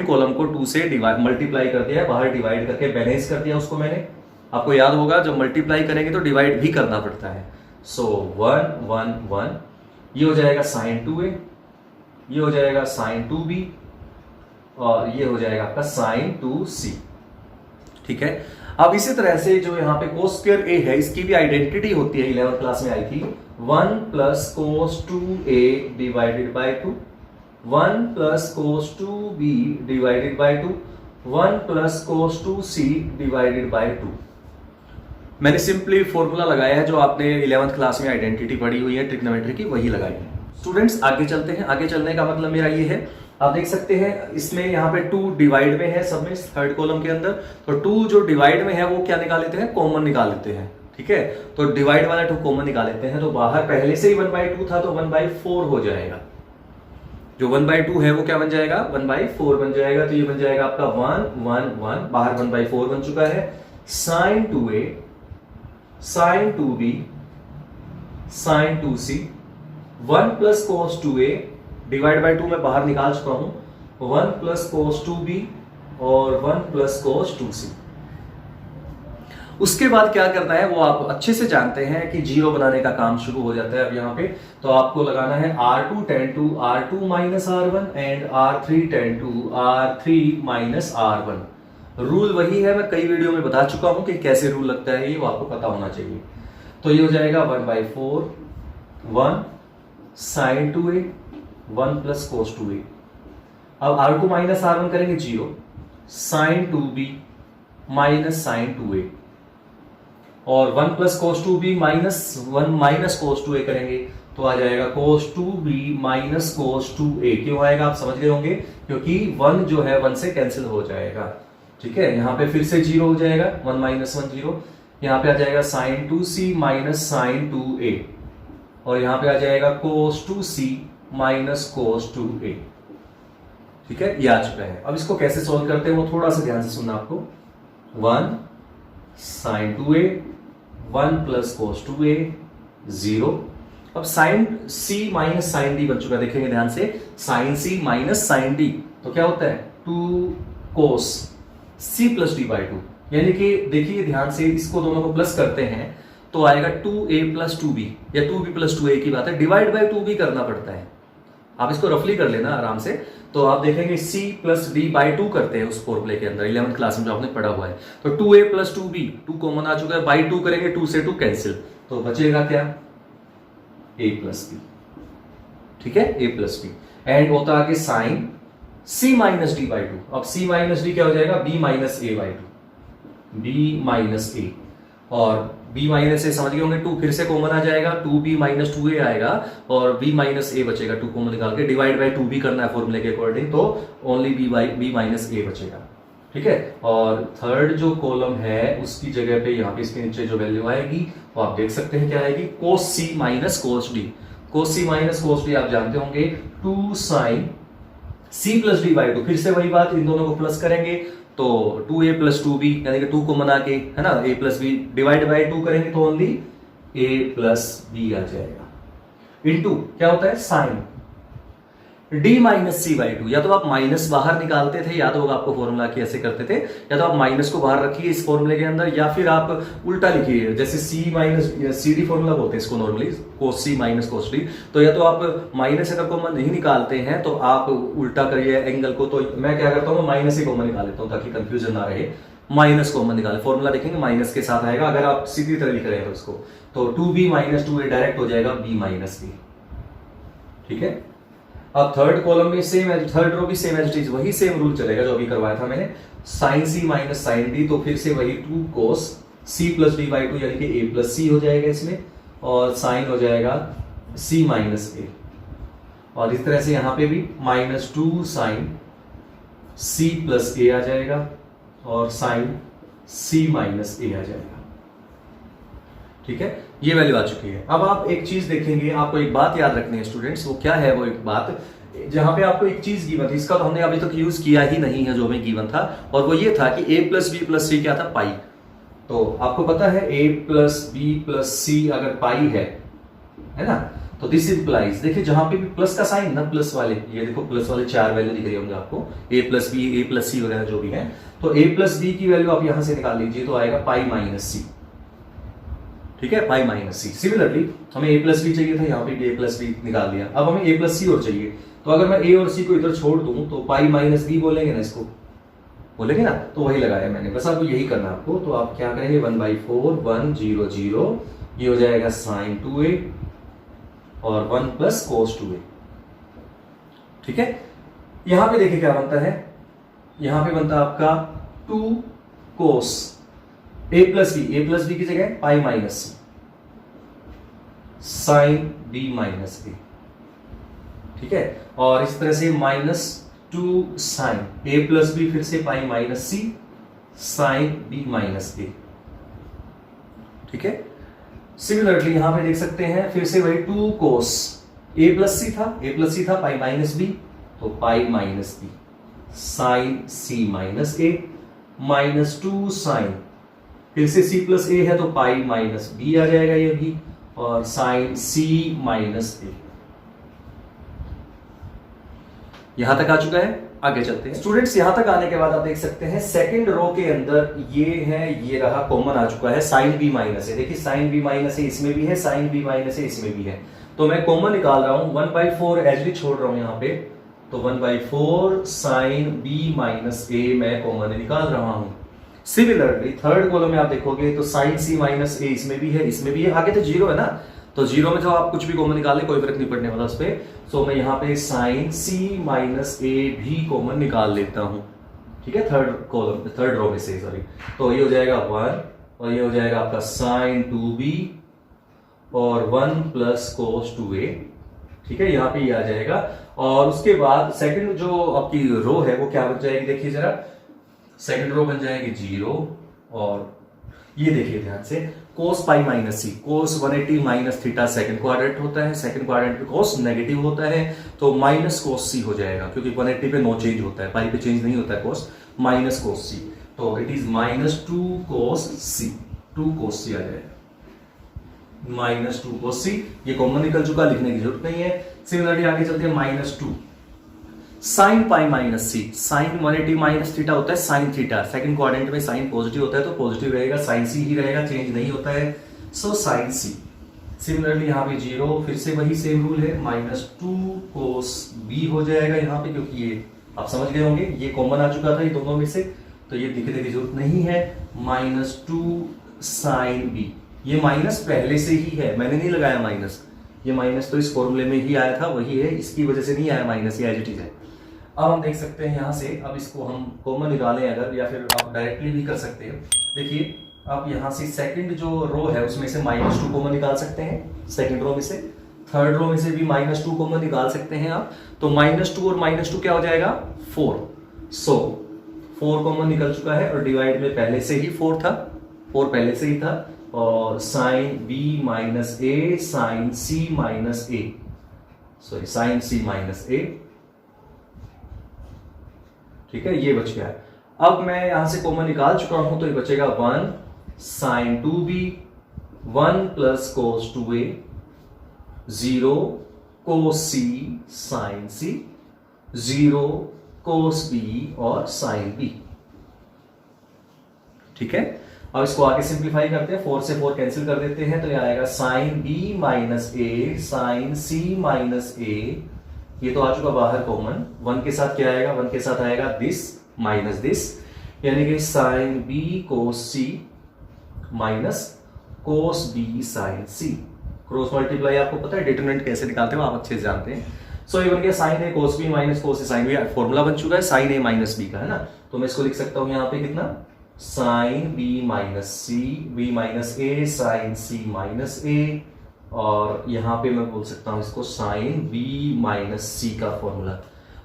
कॉलम को 2 से मल्टीप्लाई कर दिया, बाहर डिवाइड करके बैलेंस कर दिया उसको मैंने। आपको याद होगा जब मल्टीप्लाई करेंगे तो डिवाइड भी करना पड़ता है। सो 1 1 1, ये हो जाएगा साइन 2A, ये हो जाएगा साइन 2B, और ये हो जाएगा आपका साइन 2C। ठीक है, अब इसी तरह से जो यहाँ पे कोस स्क्वायर A है, इसकी भी आइडेंटिटी होती है, 11th क्लास में आई थी, 1 plus cos 2A divided by 2, 1 plus cos 2B divided by 2, 1 plus cos 2C divided by 2। मैंने सिंपली फॉर्मूला लगाया है जो आपने 11th क्लास में आइडेंटिटी पढ़ी हुई है ट्रिग्नोमेट्री की, वही लगाई है। स्टूडेंट्स आगे चलते हैं, आगे चलने का मतलब मेरा ये है, आप देख सकते हैं इसमें यहाँ पे 2 डिवाइड में है सब में, थर्ड कॉलम के अंदर, तो 2 जो डिवाइड में है वो क्या निकाल लेते हैं, कॉमन निकाल लेते हैं। ठीक है, तो डिवाइड वाला 2 कॉमन निकाल लेते हैं, तो बाहर पहले से ही 1/2 था तो 1/4 हो जाएगा। जो 1/2 है वो क्या बन जाएगा, 1/4 बन जाएगा, तो ये बन जाएगा आपका 1 1 1, बाहर 1/4 बन चुका है। Sine 2A, sine 2B, sine 2C, 1 plus cos 2A divide by 2 मैं बाहर निकाल चुका हूं, 1 प्लस कोस 2B और 1 प्लस कोस 2C। उसके बाद क्या करना है वो आप अच्छे से जानते हैं कि 0 बनाने का काम शुरू हो जाता है। अब यहाँ पे तो आपको लगाना है R2 ten to R2 minus R1 and R3 ten to R3 minus R1। Rule वही है, मैं कई वीडियो में बता चुका हूं कि कैसे रूल लगता है, ये वो आपको पता होना चाहिए। तो ये हो जाएगा 1/4 1 sign 2A 1 plus cos 2A। अब R2 माइनस R1 करेंगे 0, sign 2B minus sign 2A, और 1 प्लस कोस 2B minus 1 minus cos 2A करेंगे तो आ जाएगा कोस 2B माइनस कोस 2A। क्यों आएगा आप समझ गए होंगे, क्योंकि 1 जो है 1 से कैंसिल हो जाएगा। ठीक है, यहां पे फिर से 0 हो जाएगा, 1 माइनस 1 0, यहां पे आ जाएगा sign 2C minus sign 2A, और यहां पे आ जाएगा कोस 2C माइनस कोस 2A। ठीक है, ये आ चुका है। अब इसको कैसे सॉल्व करते हैं वो थोड़ा सा ध्यान से सुनना आपको। 1 sin 2a 1 plus cos 2a 0। अब sine c minus sine d बन चुका है, देखेंगे ध्यान से, साइन c माइनस साइन डी तो क्या होता है 2 cos c plus d by 2, यानी कि देखिए ध्यान से, इसको दोनों को प्लस करते हैं तो आएगा 2a प्लस 2b या 2b प्लस 2a की बात है, डिवाइड बाई 2b करना पड़ता है। आप इसको रफली कर लेना आराम से, तो आप देखेंगे c प्लस d बाई 2 करते हैं उस फॉर्मूले के अंदर 11th क्लास में जो आपने पढ़ा हुआ है। तो 2a प्लस 2b 2 कॉमन आ चुका है, बाई 2 करेंगे 2 से 2 कैंसिल, तो बचेगा क्या a प्लस b, ठीक है, a प्लस b एंड होता आगे sine c minus d by 2। अब c माइनस डी क्या हो जाएगा b minus a by 2, b minus a, और b माइनस ए समझ गए होंगे, 2 फिर से कॉमन आ जाएगा, 2b माइनस 2a आएगा और b माइनस a बचेगा, 2 कॉमन निकाल के डिवाइड बाय 2b करना है फॉर्मूले के अकॉर्डिंग, तो ओनली b माइनस a बचेगा, ठीक है। और थर्ड जो कॉलम है उसकी जगह पे यहाँ पे इसके नीचे जो वैल्यू आएगी वो आप देख सकते हैं क्या आएगी, cos c minus cos d। cos c minus cos d आप जानते होंगे 2 sin c plus d by 2, फिर से वही बात, इन दोनों को प्लस करेंगे तो 2a प्लस 2b यानी कि 2 को बना के, है ना, a plus b divide by 2 करेंगे तो ओनली a प्लस b आ जाएगा। इनटू क्या होता है sine d minus c by 2, या तो आप माइनस बाहर निकालते थे, याद होगा आपको फॉर्मूला की ऐसे करते थे, या तो आप माइनस को बाहर रखिए इस फॉर्मूले के अंदर, या फिर आप उल्टा लिखिए, जैसे c minus c d formula बोलते हैं इसको normally, cos c minus cos d। तो या तो आप माइनस अगर कॉमन नहीं निकालते हैं तो आप उल्टा करिए एंगल को, तो मैं क्या करता हूँ माइनस ही कॉमन निकाल लेता हूँ ताकि कंफ्यूजन ना रहे, माइनस कॉमन निकाले, फॉर्मूला देखेंगे माइनस के साथ आएगा, अगर आप सीधी तरह लिख रहे हैं उसको तो 2b माइनस 2a डायरेक्ट हो जाएगा b माइनस b, ठीक है। अब थर्ड कॉलम में सेम, थर्ड रो भी सेम एज इट इज, वही सेम रूल चलेगा जो अभी करवाया था मैंने, sine c minus sine d, तो फिर से वही 2 cos c plus d by 2 यानी कि a प्लस c हो जाएगा इसमें, और साइन हो जाएगा c माइनस a, और इस तरह से यहां पे भी minus 2 sine c plus a आ जाएगा और साइन c माइनस a आ जाएगा, ठीक है, ये वैल्यू आ चुकी है। अब आप एक चीज देखेंगे, आपको एक बात याद रखनी है स्टूडेंट्स, वो क्या है वो एक बात, जहां पे आपको एक चीज गिवन थी, इसका तो हमने अभी तक यूज किया ही नहीं है जो हमें गिवन था, और वो ये था कि a प्लस बी प्लस सी क्या था, पाई। तो आपको पता है a प्लस बी प्लस सी अगर पाई है ना, तो दिस इंप्लाइज, देखिए जहां पे भी प्लस का साइन ना, प्लस वाले, ये देखो प्लस वाले 4 वैल्यू दिख रही होंगे आपको, a plus B a plus C वगैरह जो भी है, तो a प्लस बी की वैल्यू आप यहां से निकाल लीजिए तो आएगा पाई माइनस सी, ठीक है, पाई माइनस सी। सिमिलरली हमें a प्लस बी चाहिए था, यहाँ पे a प्लस बी निकाल दिया, अब हमें a प्लस सी और चाहिए, तो अगर मैं a और c को इधर छोड़ दूं तो पाई माइनस बी बोलेंगे ना, इसको बोलेंगे ना, तो वही लगाया मैंने, बस आपको यही करना है आपको। तो आप क्या करेंगे 1/4 1 0 0, ये हो जाएगा साइन 2a और 1 प्लस cos 2a, ठीक है। यहां पे देखिए क्या बनता है, यहां पे बनता है आपका 2 cos a प्लस बी की जगह pi minus c sine b minus a, ठीक है, और इस तरह से minus 2 sine a plus b, फिर से pi minus c sine b minus a, ठीक है। सिमिलरली यहां पे देख सकते हैं फिर से वही 2 cos a प्लस सी था पाई माइनस b, तो pi minus b sine c minus a minus 2 sine, फिर से c प्लस a है तो पाई माइनस b आ जाएगा ये भी, और साइन c माइनस a। यहां तक आ चुका है, आगे चलते हैं स्टूडेंट्स। यहां तक आने के बाद आप देख सकते हैं सेकंड रो के अंदर ये है, ये रहा कॉमन आ चुका है साइन b माइनस a, देखिए साइन b माइनस a इसमें भी है, साइन b माइनस a इसमें भी है, तो मैं कॉमन निकाल रहा हूं 1/4 एच डी छोड़ रहा हूं यहां पे, तो 1/4 साइन b माइनस a मैं कॉमन निकाल रहा हूं। सिमिलरली थर्ड कॉलम में आप देखोगे तो साइन c माइनस a इसमें भी है, आगे तो जीरो है ना, तो जीरो में तो आप कुछ भी कॉमन निकाल ले, कोई फर्क नहीं पड़ने वाला उस पे, सो मैं यहाँ पे साइन c माइनस a भी कॉमन निकाल लेता हूं, ठीक है, थर्ड रो में से, सॉरी, तो ये हो जाएगा 1 और ये हो जाएगा आपका साइन 2b और 1 प्लस cos 2a, ठीक है, यहाँ पे ये आ जाएगा। और उसके बाद सेकंड जो आपकी रो है वो क्या बन जाएगी, देखिए जरा, सेकंड रो बन जाएगी 0, और ये देखिए ध्यान से कोस पाई माइनस सी, कोस 180 माइनस थीटा सेकंड क्वाड्रेंट होता है, सेकंड क्वाड्रेंट पे कोस नेगेटिव होता है तो माइनस कोस सी हो जाएगा, क्योंकि 180 पे नो चेंज होता है, पाई पे चेंज नहीं होता है कोस, माइनस कोस सी, तो इट इज माइनस 2 कोस सी, 2 कोस सी आ जाएगा, माइनस 2 कोस सी। ये कॉमन निकल चुका, लिखने की जरूरत नहीं है। सिमिलरली आगे चलते हैं, minus 2 sine pi minus c, sign 180 minus theta होता है साइन थीटा, सेकंड क्वाड्रेंट में साइन पॉजिटिव होता है तो पॉजिटिव रहेगा, साइन सी ही रहेगा, चेंज नहीं होता है, सो साइन सी। सिमिलरली यहाँ पे 0, फिर से वही सेम रूल है, माइनस 2 कोस बी हो जाएगा यहाँ पे, क्योंकि ये आप समझ गए होंगे ये कॉमन आ चुका था ये दोनों में से, तो ये दिखने की जरूरत नहीं है। माइनस 2 साइन बी, ये माइनस पहले से ही है, मैंने नहीं लगाया माइनस, ये माइनस तो इस फॉर्मूले में ही आया था, वही है, इसकी वजह से नहीं आया माइनस, ये एज इट इज है। अब हम देख सकते हैं यहाँ से, अब इसको हम कॉमन निकालें अगर, या फिर आप डायरेक्टली भी कर सकते हैं। देखिए आप यहाँ से सेकंड जो रो है उसमें से माइनस 2 कॉमन निकाल सकते हैं, सेकंड रो में से, थर्ड रो में से भी माइनस 2 कॉमन निकाल सकते हैं आप, तो माइनस 2 और माइनस 2 क्या हो जाएगा 4, सो 4 कॉमन निकल चुका है, और डिवाइड में पहले से ही 4 था, 4 पहले से ही था, और sign B minus A sign C minus A, sorry sine C minus ए, ठीक है, ये बच गया है। अब मैं यहां से कॉमन निकाल चुका हूं तो ये बचेगा 1 sine 2b, 1 plus cos 2a, 0 cos c sine c, 0 cos b और साइन b, ठीक है। अब इसको आगे सिंप्लीफाई करते हैं, 4 से 4 कैंसिल कर देते हैं, तो ये आएगा sign b minus A sign C minus ए, ये तो आ चुका बाहर कॉमन, 1 के साथ क्या आएगा, 1 के साथ आएगा दिस माइनस दिस, यानी कि साइन बी कोस सी माइनस कोस बी साइन सी, क्रॉस मल्टीप्लाई आपको पता है डिटरमिनेंट कैसे निकालते हो आप अच्छे से जानते हैं। सो ये बन गया साइन ए कोस बी माइनस कोस ए साइन बी, फॉर्मूला बन चुका है साइन ए माइनस बी का, है ना, तो मैं इसको लिख सकता हूं यहाँ पे कितना, sign B minus C, B minus A sign C minus ए, और यहां पे मैं बोल सकता हूं इसको साइन बी माइनस सी का फॉर्मूला।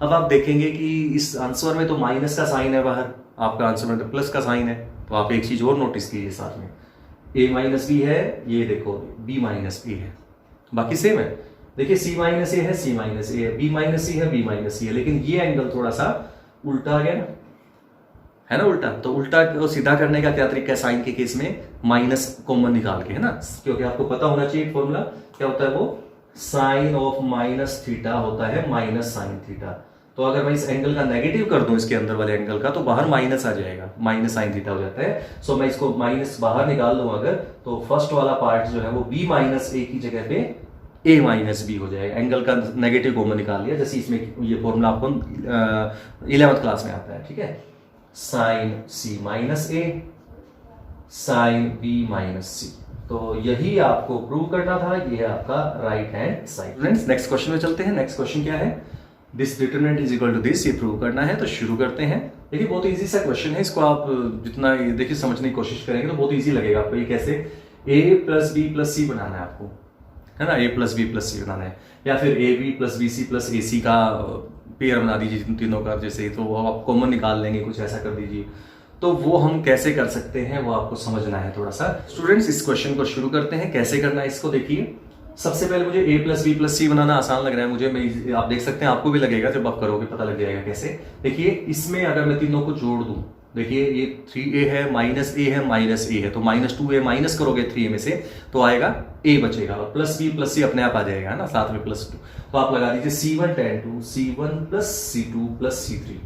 अब आप देखेंगे कि इस आंसर में तो माइनस का साइन है बाहर, आपका आंसर में तो प्लस का साइन है, तो आप एक चीज और नोटिस कीजिए साथ में, ए माइनस बी है, ये देखो बी माइनस ए है, बाकी सेम है, देखिए सी माइनस ए है, सी माइनस ए है, बी माइनस सी है, बी माइनस सी है, लेकिन ये एंगल थोड़ा सा उल्टा आ गया ना, है ना उल्टा, तो उल्टा को सीधा करने का क्या तरीका है, साइन के केस में माइनस कॉमन निकाल के, है ना, क्योंकि आपको पता होना चाहिए फॉर्मूला क्या होता है, वो साइन ऑफ माइनस थीटा होता है माइनस साइन थीटा, तो अगर मैं इस एंगल का नेगेटिव कर दूं इसके अंदर वाले एंगल का, तो बाहर माइनस आ जाएगा, माइनस साइन थीटा हो जाता है। सो मैं इसको माइनस बाहर निकाल दूं अगर, तो फर्स्ट वाला पार्ट जो है वो बी माइनस ए की जगह पे ए माइनस बी हो जाएगा, एंगल का नेगेटिव कॉमन निकाल लिया, जैसे इसमें ये फॉर्मूला आपको 11th क्लास में आता है, ठीक है, sine C minus A sine B minus C, तो यही आपको प्रूव करना था, ये है आपका right hand side. Friends next question में चलते हैं, नेक्स्ट क्वेश्चन क्या है, this determinant is equal to this, ये प्रूव करना है, तो शुरू करते हैं। देखिए बहुत इजी सा क्वेश्चन है, इसको आप जितना देखिए समझने की कोशिश करेंगे तो बहुत इजी लगेगा आपको, ये कैसे a plus B plus C बनाना है आपको, है ना, a plus B plus C बनाना है, या फिर A B plus B C plus A C का पेयर बना दीजिए तीनों का, जैसे तो वो आप कॉमन निकाल लेंगे, कुछ ऐसा कर दीजिए, तो वो हम कैसे कर सकते हैं वो आपको समझना है थोड़ा सा। स्टूडेंट्स इस क्वेश्चन को शुरू करते हैं, कैसे करना है इसको देखिए। सबसे पहले मुझे a plus B plus C बनाना आसान लग रहा है मुझे, मैं आप देख सकते हैं, आपको भी लगेगा, जब आप करोगे पता लग जाएगा कैसे। देखिए इसमें अगर मैं तीनों को जोड़ दूं, देखिए ये 3a है माइनस a है माइनस a है, तो माइनस 2a माइनस करोगे 3a में से तो आएगा a बचेगा, और प्लस b प्लस c अपने आप आ जाएगा, है ना, साथ में प्लस 2, तो आप लगा दीजिए c1 tan 2 c1 plus c2 plus c3,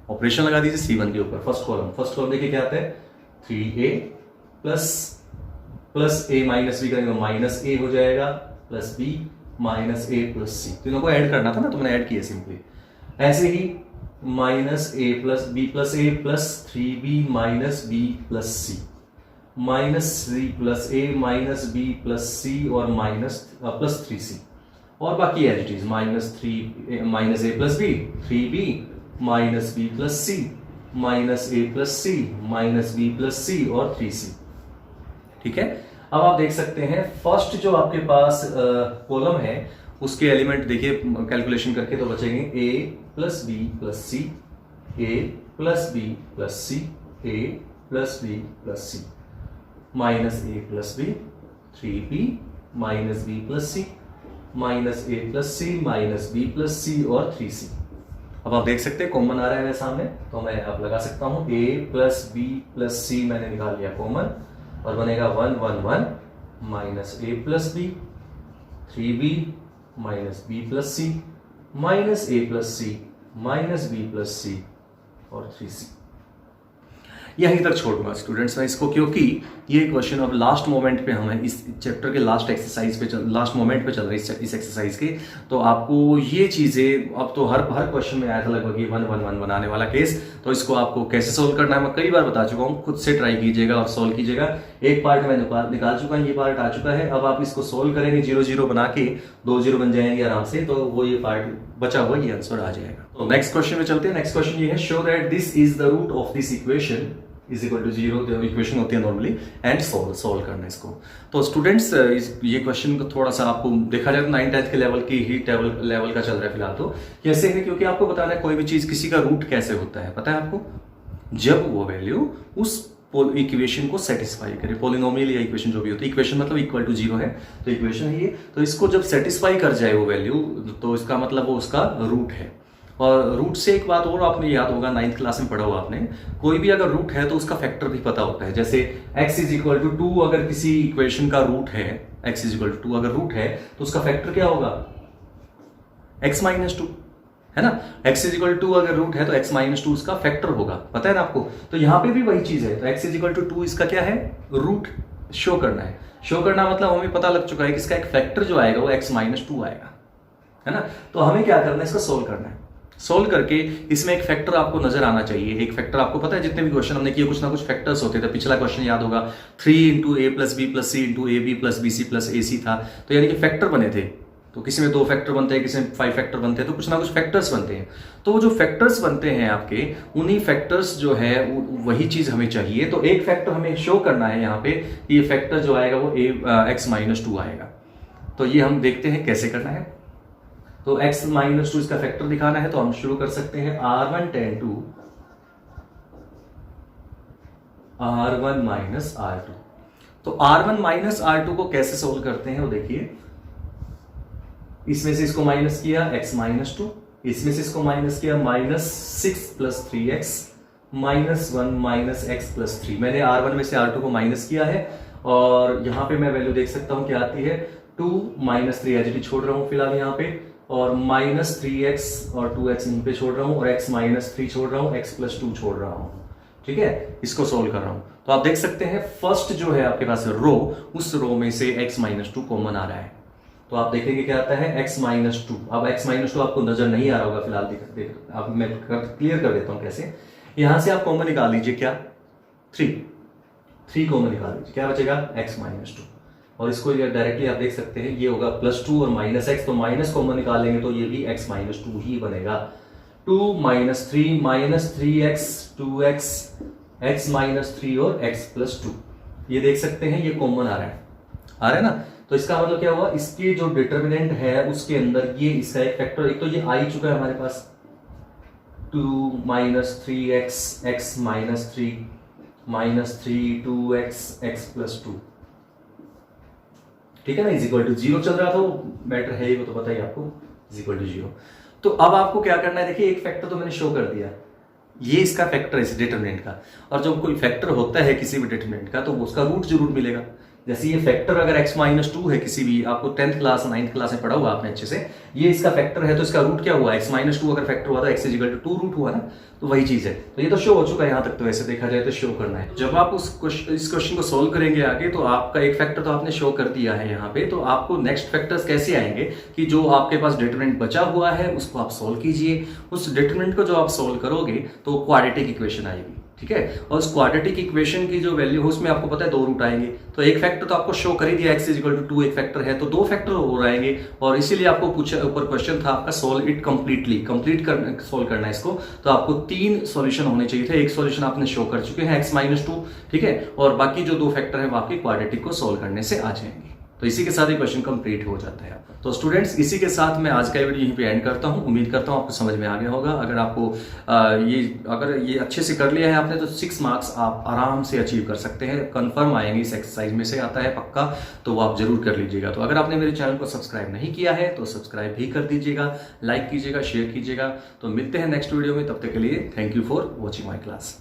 operation लगा दीजिए c1 के ऊपर, फर्स्ट कॉलम देखिए क्या आता है 3a plus a minus B करेंगे तो माइनस a हो जाएगा, plus b minus a plus c, तीनों को ऐड करना था ना, तो मैंने ऐड किया सिंपली। ऐसे ही minus a plus b plus a plus 3b minus b plus c, minus 3 plus a minus b plus c और माइनस प्लस 3c, और बाकी as it is minus 3 minus a plus b 3b minus b plus c minus a plus c minus b plus c और 3c, ठीक है। अब आप देख सकते हैं फर्स्ट जो आपके पास कॉलम है उसके एलिमेंट देखिए कैलकुलेशन करके तो बचेंगे a plus B plus C, a plus B plus C, a plus B plus C, minus A plus B, 3b minus B plus C, minus A plus C minus B plus C और 3c। अब आप देख सकते हैं common आ रहा है मेरे सामने, तो मैं अब लगा सकता हूं a plus B plus C मैंने निकाल लिया कॉमन, और बनेगा 1 1 1 minus A plus B, 3b minus B plus C minus A plus C minus B plus C और 3c। यहीं तक छोड़ूंगा स्टूडेंट्स मैं इसको, क्योंकि ये क्वेश्चन अब लास्ट मोमेंट पे हमें इस चैप्टर के लास्ट एक्सरसाइज पे लास्ट मोमेंट पे चल रही है इस एक्सरसाइज के, तो आपको ये चीज़ें अब तो हर क्वेश्चन में आया था लगभग ये 1 1 1 बनाने वाला केस, तो इसको आपको कैसे सोल्व करना है मैं कई बार बता चुका हूँ, खुद से ट्राई कीजिएगा और सोल्व कीजिएगा। एक पार्ट मैं निकाल चुका हूँ, ये पार्ट आ चुका है, अब आप इसको सोल्व करेंगे 0 0 बना के 2 0 बन जाएंगे आराम से, तो वो ये पार्ट बचा हुआ ये आंसर आ जाएगा। तो नेक्स्ट क्वेश्चन में चलते हैं। नेक्स्ट क्वेश्चन ये है, show that this is the root of this equation is equal to 0, equation होती है नॉर्मली, एंड सोल्व करना इसको। तो स्टूडेंट्स ये क्वेश्चन को थोड़ा सा आपको देखा जाए तो 9th के लेवल की ही लेवल का चल रहा है फिलहाल, तो कैसे है, क्योंकि आपको बताना है कोई भी चीज किसी का रूट कैसे होता है पता है आपको, जब वो वैल्यू उस इक्वेशन को सेटिस्फाई करे, पोलिनोमियल या इक्वेशन जो भी होती है, इक्वेशन मतलब इक्वल टू 0 है तो इक्वेशन है ये, तो इसको जब सेटिस्फाई कर जाए वो वैल्यू, तो इसका मतलब वो उसका रूट है। और रूट से एक बात और आपने याद होगा, 9th क्लास में पढ़ा हुआ आपने, कोई भी अगर रूट है तो उसका फैक्टर भी पता होता है। जैसे x इज इक्वल टू 2 अगर किसी इक्वेशन का रूट है, x इज इक्वल टू 2 अगर रूट है तो उसका फैक्टर क्या होगा, x माइनस 2, है ना। x इज इक्वल टू अगर रूट है तो x माइनस 2 उसका फैक्टर होगा, पता है ना आपको। तो यहाँ पे भी वही चीज है, तो x इज इक्वल टू 2 इसका क्या है, रूट शो करना है। शो करना मतलब हमें पता लग चुका है कि इसका एक फैक्टर जो आएगा वो x माइनस 2 आएगा, है ना। तो हमें क्या करना है, इसको सोल्व करना है। सोल्व करके इसमें एक फैक्टर आपको नजर आना चाहिए। एक फैक्टर आपको पता है, जितने भी क्वेश्चन हमने किए कुछ ना कुछ फैक्टर्स होते थे। पिछला क्वेश्चन याद होगा 3 into A plus B plus C into A B plus B C plus A C था, तो यानी कि फैक्टर बने थे। तो किसी में 2 फैक्टर बनते हैं, किसी में 5 फैक्टर बनते हैं, तो कुछ ना कुछ फैक्टर्स बनते हैं। तो जो फैक्टर्स बनते हैं आपके, उन्हीं फैक्टर्स जो है वही चीज हमें चाहिए। तो एक फैक्टर हमें शो करना है यहाँ पे, ये फैक्टर जो आएगा वो x माइनस 2 आएगा। तो ये हम देखते हैं कैसे करना है। तो x माइनस 2 इसका फैक्टर दिखाना है, तो हम शुरू कर सकते हैं r1 ten to r1 minus r2। तो r1 माइनस r2 को कैसे सोल्व करते हैं वो देखिए, इसमें से इसको माइनस किया x माइनस 2, इसमें से इसको माइनस किया minus 6 plus 3x minus 1 minus x plus 3। मैंने r1 में से r2 को माइनस किया है, और यहां पे मैं वैल्यू देख सकता हूं क्या आती है, 2 माइनस 3 एच छोड़ रहा हूं फिलहाल यहाँ पे, और माइनस 3x और 2x यहीं पे छोड़ रहा हूं, और x माइनस 3 छोड़ रहा हूं, x प्लस 2 छोड़ रहा हूं। ठीक है, इसको सोल्व कर रहा हूं। तो आप देख सकते हैं फर्स्ट जो है आपके पास रो, उस रो में से x माइनस 2 कॉमन आ रहा है। तो आप देखेंगे क्या आता है, x माइनस 2। अब x माइनस 2 आपको नजर नहीं आ रहा होगा फिलहाल, देख अब मैं क्लियर कर देता हूं कैसे। यहां से आप कॉमन निकाल लीजिए, क्या 3 कॉमन निकाल लीजिए, क्या बचेगा x माइनस 2। और इसको डायरेक्टली आप देख सकते हैं, ये होगा प्लस 2 और माइनस x, तो माइनस कॉमन निकालेंगे तो ये भी x माइनस 2 ही बनेगा। 2 minus 3 minus 3x 2x x minus 3 और x प्लस 2, ये देख सकते हैं ये कॉमन आ रहा है ना। तो इसका मतलब क्या हुआ, इसके जो डिटर्मिनेंट है उसके अंदर ये इसका एक फैक्टर, एक तो ये आ ही चुका है हमारे पास, 2 minus 3x x minus 3 minus 3 2x x plus 2, ठीक है ना, इज इक्वल टू 0 चल रहा था, वो मैटर है ही, वो तो पता ही आपको, इज इक्वल टू 0। तो अब आपको क्या करना है, देखिए एक फैक्टर तो मैंने शो कर दिया, ये इसका फैक्टर है इस डिटरमिनेंट का। और जब कोई फैक्टर होता है किसी भी डिटरमिनेंट का, तो उसका रूट जरूर मिलेगा। जैसे ये फैक्टर अगर x माइनस 2 है, किसी भी आपको 10th क्लास 9th क्लास में पढ़ा हुआ आपने अच्छे से, ये इसका फैक्टर है, तो इसका रूट क्या हुआ, x माइनस 2 अगर फैक्टर हुआ था x is equal to 2 root हुआ ना, तो वही चीज है। तो ये तो शो हो चुका है यहाँ तक, तो ऐसे देखा जाए तो शो करना है। जब आप इस क्वेश्चन को सोल्व करेंगे आगे, तो आपका एक फैक्टर तो आपने शो कर दिया है यहाँ पे, तो आपको नेक्स्ट फैक्टर्स कैसे आएंगे कि जो आपके पास डिटरमिनेंट बचा हुआ है उसको आप सोल्व कीजिए। उस डिटरमिनेंट को जो आप सोल्व करोगे तो क्वाड्रेटिक इक्वेशन आएगी, ठीक है। और उस क्वाड्रेटिक इक्वेशन की जो वैल्यू है उसमें आपको पता है 2 रूट आएंगे, तो एक फैक्टर तो आपको शो कर ही दिया x इज इक्वल टू 2 एक फैक्टर है, तो 2 फैक्टर हो आएंगे। और इसीलिए आपको पूछा ऊपर क्वेश्चन था आपका, सोल्व इट कंप्लीट सोल्व करना है इसको, तो आपको 3 सॉल्यूशन होने चाहिए थे। एक सॉल्यूशन आपने शो कर चुके हैं x माइनस 2, ठीक है, और बाकी जो 2 फैक्टर है वो आपके क्वाड्रेटिक को सोल्व करने से आ जाएंगे। तो इसी के साथ ही क्वेश्चन कंप्लीट हो जाता है आपका। तो स्टूडेंट्स इसी के साथ मैं आज का वीडियो यहीं पे एंड करता हूँ। उम्मीद करता हूँ आपको समझ में आ गया होगा। अगर आपको अगर ये अच्छे से कर लिया है आपने तो 6 मार्क्स आप आराम से अचीव कर सकते हैं, कंफर्म आएंगे, इस एक्सरसाइज में से आता है पक्का, तो वो आप जरूर कर लीजिएगा। तो अगर आपने मेरे चैनल को सब्सक्राइब नहीं किया है तो सब्सक्राइब भी कर दीजिएगा, लाइक कीजिएगा, शेयर कीजिएगा। तो मिलते हैं नेक्स्ट वीडियो में, तब तक के लिए thank you for watching my class.